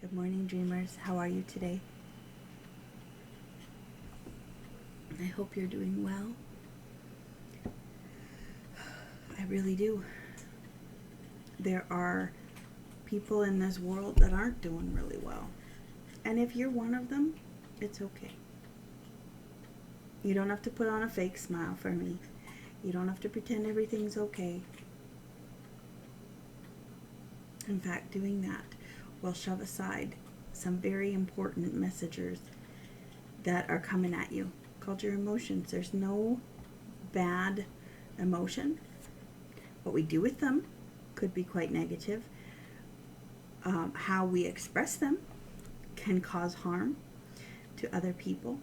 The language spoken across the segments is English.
Good morning, dreamers. How are you today? I hope you're doing well. I really do. There are people in this world that aren't doing really well. And if you're one of them, it's okay. You don't have to put on a fake smile for me. You don't have to pretend everything's okay. In fact, doing that will shove aside some very important messengers that are coming at you, called your emotions. There's no bad emotion. What we do with them could be quite negative. How we express them can cause harm to other people.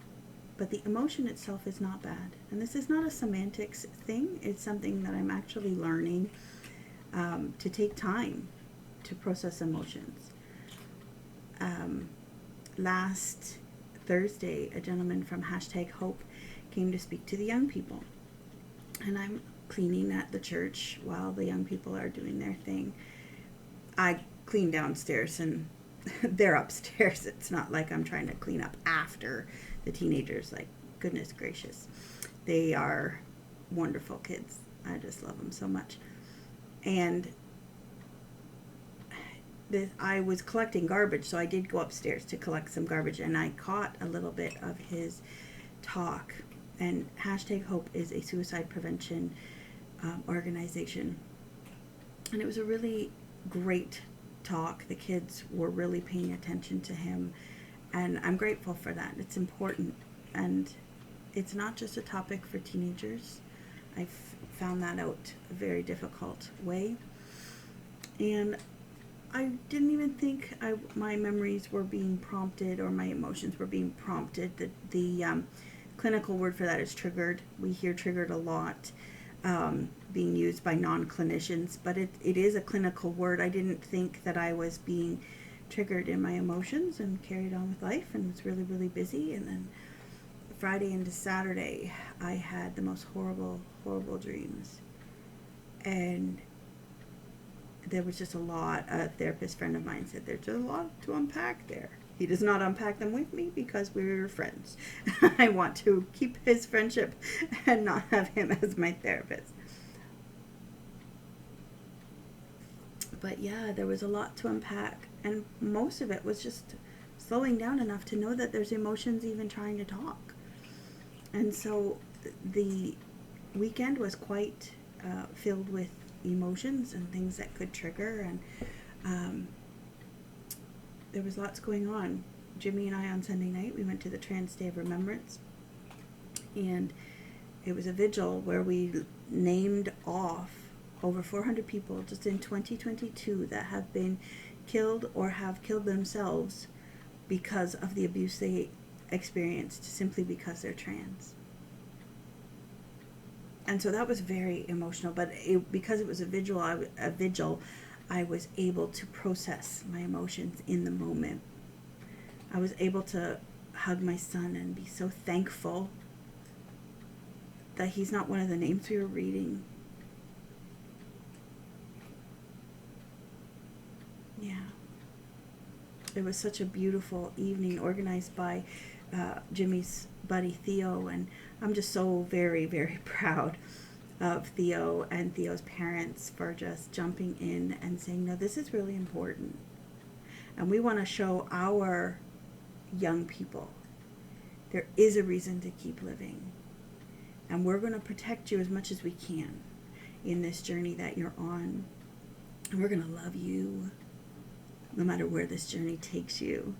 But the emotion itself is not bad. And this is not a semantics thing. It's something that I'm actually learning to take time to process emotions. Last Thursday, a gentleman from #Hope came to speak to the young people. And I'm cleaning at the church while the young people are doing their thing. I clean downstairs and they're upstairs. It's not like I'm trying to clean up after the teenagers. Like, goodness gracious. They are wonderful kids. I just love them so much. And I was collecting garbage, so I did go upstairs to collect some garbage, and I caught a little bit of his talk. And #Hope is a suicide prevention organization. And it was a really great talk. The kids were really paying attention to him, and I'm grateful for that. It's important, and it's not just a topic for teenagers. I've found that out a very difficult way, and I didn't even think my memories were being prompted or my emotions were being prompted. The clinical word for that is triggered. We hear triggered a lot being used by non-clinicians, but it is a clinical word. I didn't think that I was being triggered in my emotions and carried on with life and was really, really busy. And then Friday into Saturday, I had the most horrible, horrible dreams. And there was just a lot. A therapist friend of mine said there's a lot to unpack there. He does not unpack them with me because we're friends. I want to keep his friendship and not have him as my therapist. But yeah, there was a lot to unpack, and most of it was just slowing down enough to know that there's emotions even trying to talk. And so the weekend was quite filled with emotions and things that could trigger, and there was lots going on. Jimmy and I on Sunday night, we went to the Trans Day of Remembrance, and it was a vigil where we named off over 400 people just in 2022 that have been killed or have killed themselves because of the abuse they experienced simply because they're trans. And so that was very emotional, but because it was a vigil, I was able to process my emotions in the moment. I was able to hug my son and be so thankful that he's not one of the names we were reading. Yeah. It was such a beautiful evening organized by Jimmy's buddy Theo, and I'm just so very, very proud of Theo and Theo's parents for just jumping in and saying, no, this is really important. And we want to show our young people there is a reason to keep living. And we're going to protect you as much as we can in this journey that you're on. And we're going to love you no matter where this journey takes you.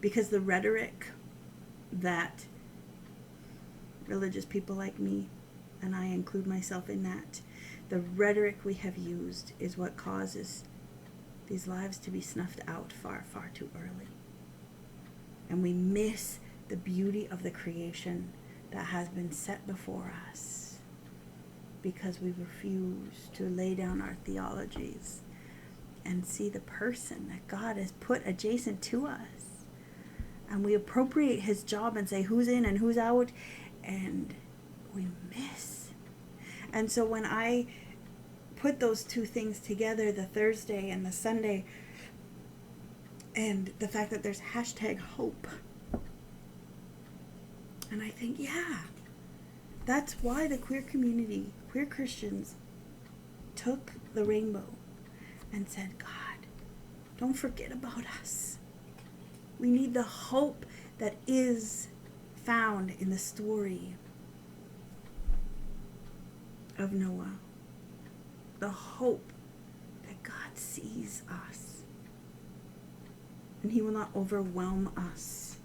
Because the rhetoric that religious people like me, and I include myself in that, the rhetoric we have used is what causes these lives to be snuffed out far, far too early. And we miss the beauty of the creation that has been set before us because we refuse to lay down our theologies and see the person that God has put adjacent to us. And we appropriate his job and say who's in and who's out, and we miss. And so when I put those two things together, the Thursday and the Sunday, And the fact that there's hashtag hope. And I think, yeah, that's why the queer community, queer Christians, took the rainbow and said, God, don't forget about us. We need the hope that is found in the story of Noah. The hope that God sees us and he will not overwhelm us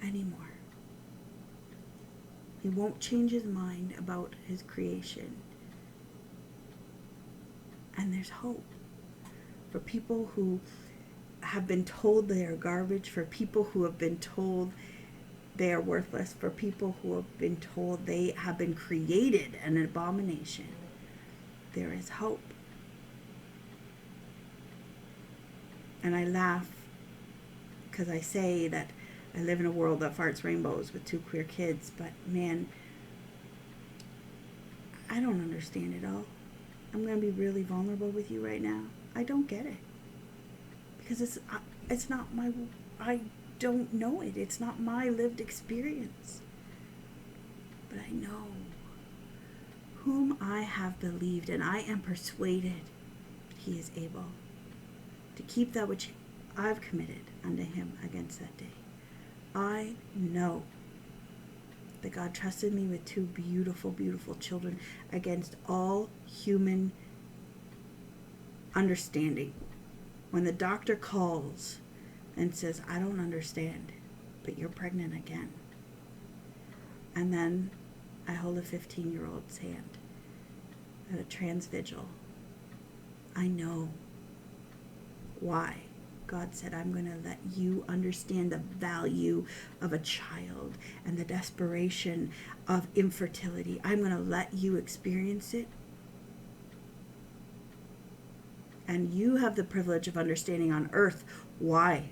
anymore. He won't change his mind about his creation. And there's hope for people who have been told they are garbage, for people who have been told they are worthless, for people who have been told they have been created an abomination. There is hope. And I laugh because I say that I live in a world that farts rainbows with 2 queer kids, but man, I don't understand it all. I'm going to be really vulnerable with you right now. I don't get it. Because it's not my, I don't know it. It's not my lived experience. But I know whom I have believed, and I am persuaded he is able to keep that which I've committed unto him against that day. I know that God trusted me with 2 beautiful, beautiful children against all human understanding. When the doctor calls and says, I don't understand, but you're pregnant again. And then I hold a 15-year-old's hand at a trans vigil. I know why God said, I'm going to let you understand the value of a child and the desperation of infertility. I'm going to let you experience it. And you have the privilege of understanding on earth why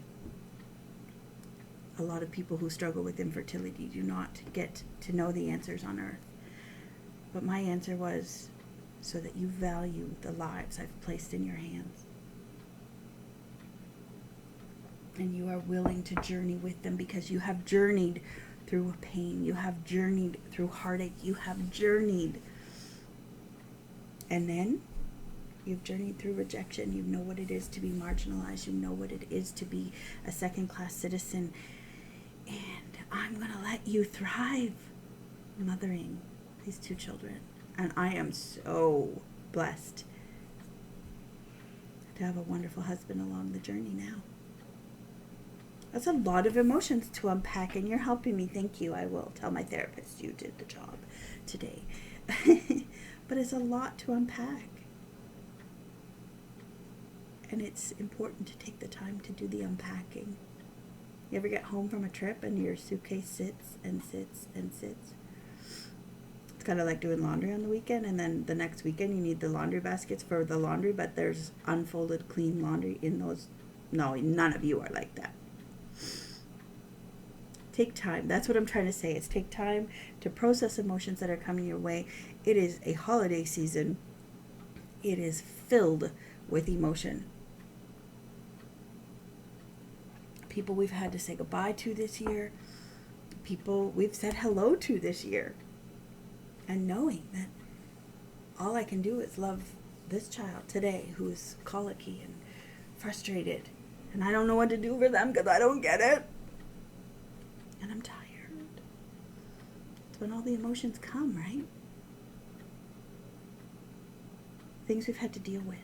a lot of people who struggle with infertility do not get to know the answers on earth. But my answer was so that you value the lives I've placed in your hands. And you are willing to journey with them because you have journeyed through pain. You have journeyed through heartache. You have journeyed. And then you've journeyed through rejection. You know what it is to be marginalized. You know what it is to be a second-class citizen. And I'm going to let you thrive mothering these 2 children. And I am so blessed to have a wonderful husband along the journey now. That's a lot of emotions to unpack, and you're helping me. Thank you. I will tell my therapist you did the job today. But it's a lot to unpack. And it's important to take the time to do the unpacking. You ever get home from a trip and your suitcase sits and sits and sits? It's kind of like doing laundry on the weekend, and then the next weekend you need the laundry baskets for the laundry, but there's unfolded clean laundry in those. No, none of you are like that. Take time. That's what I'm trying to say. Is take time to process emotions that are coming your way. It is a holiday season. It is filled with emotion. People we've had to say goodbye to this year. People we've said hello to this year. And knowing that all I can do is love this child today who is colicky and frustrated. And I don't know what to do for them because I don't get it. And I'm tired. It's when all the emotions come, right? Things we've had to deal with.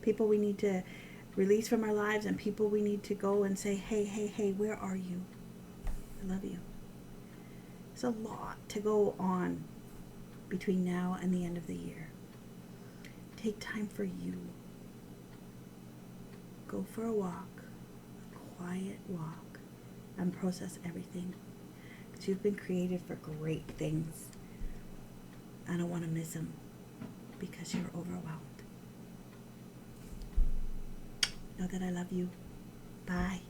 People we need to release from our lives, and people we need to go and say, hey, where are you? I love you. There's a lot to go on between now and the end of the year. Take time for you. Go for a walk, a quiet walk, and process everything. Because you've been created for great things. I don't want to miss them because you're overwhelmed. Know that I love you. Bye.